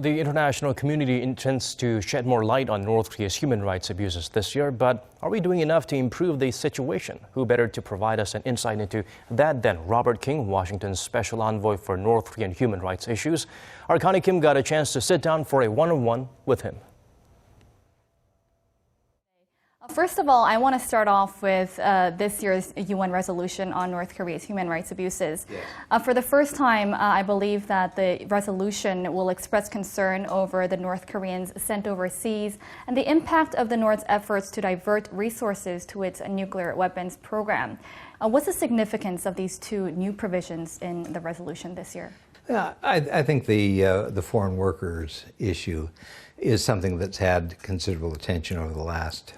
The international community intends to shed more light on North Korea's human rights abuses this year, but are we doing enough to improve the situation? Who better to provide us an insight into that than Robert King, Washington's special envoy for North Korean human rights issues? Our Connie Kim got a chance to sit down for a one-on-one with him. First of all, I want to start off with this year's UN resolution on North Korea's human rights abuses. Yes. For the first time, I believe that the resolution will express concern over the North Koreans sent overseas and the impact of the North's efforts to divert resources to its nuclear weapons program. What's the significance of these two new provisions in the resolution this year? Yeah, I think the foreign workers issue is something that's had considerable attention over the last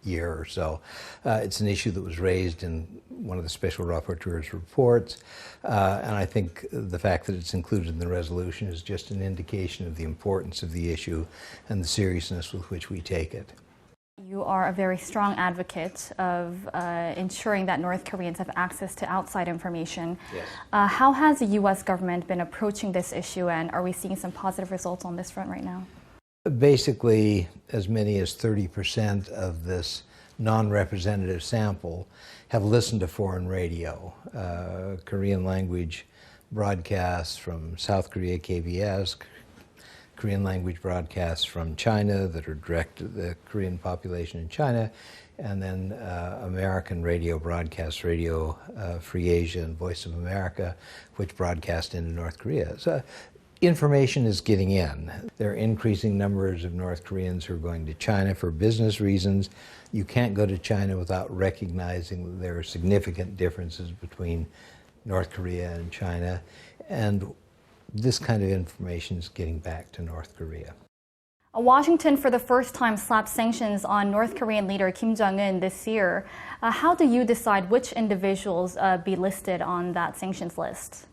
year or so. It's an issue that was raised in one of the special rapporteur's reports, and I think the fact that it's included in the resolution is just an indication of the importance of the issue and the seriousness with which we take it. You are a very strong advocate of ensuring that North Koreans have access to outside information. Yes. How has the U.S. government been approaching this issue, and are we seeing some positive results on this front right now? Basically, as many as 30% of this non-representative sample have listened to foreign radio, Korean language broadcasts from South Korea KBS, Korean language broadcasts from China that are directed to the Korean population in China, and then American radio broadcasts, Radio Free Asia and Voice of America, which broadcast into North Korea. So, information is getting in. There are increasing numbers of North Koreans who are going to China for business reasons. You can't go to China without recognizing that there are significant differences between North Korea and China, and this kind of information is getting back to North Korea. Washington, for the first time, slapped sanctions on North Korean leader Kim Jong-un this year. How do you decide which individuals be listed on that sanctions list?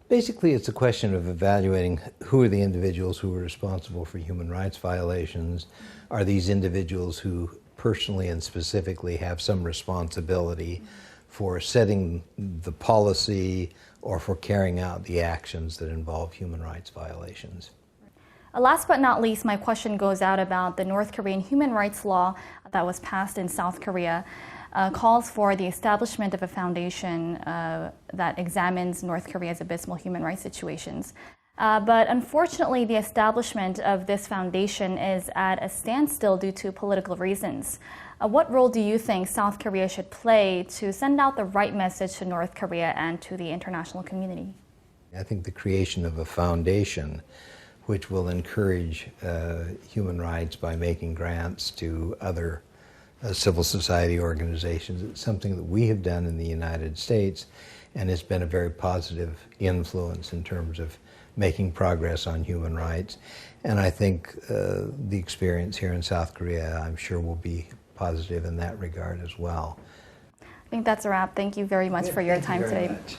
Basically, it's a question of evaluating who are the individuals who are responsible for human rights violations. Are these individuals who personally and specifically have some responsibility for setting the policy or for carrying out the actions that involve human rights violations? Last but not least, my question goes out about the North Korean human rights law that was passed in South Korea. Calls for the establishment of a foundation that examines North Korea's abysmal human rights situations. But unfortunately, the establishment of this foundation is at a standstill due to political reasons. What role do you think South Korea should play to send out the right message to North Korea and to the international community? I think the creation of a foundation which will encourage human rights by making grants to other civil society organizations. It's something that we have done in the United States, and it's been a very positive influence in terms of making progress on human rights. And I think the experience here in South Korea, I'm sure, will be positive in that regard as well. I think that's a wrap. Thank you very much for your time today. Much.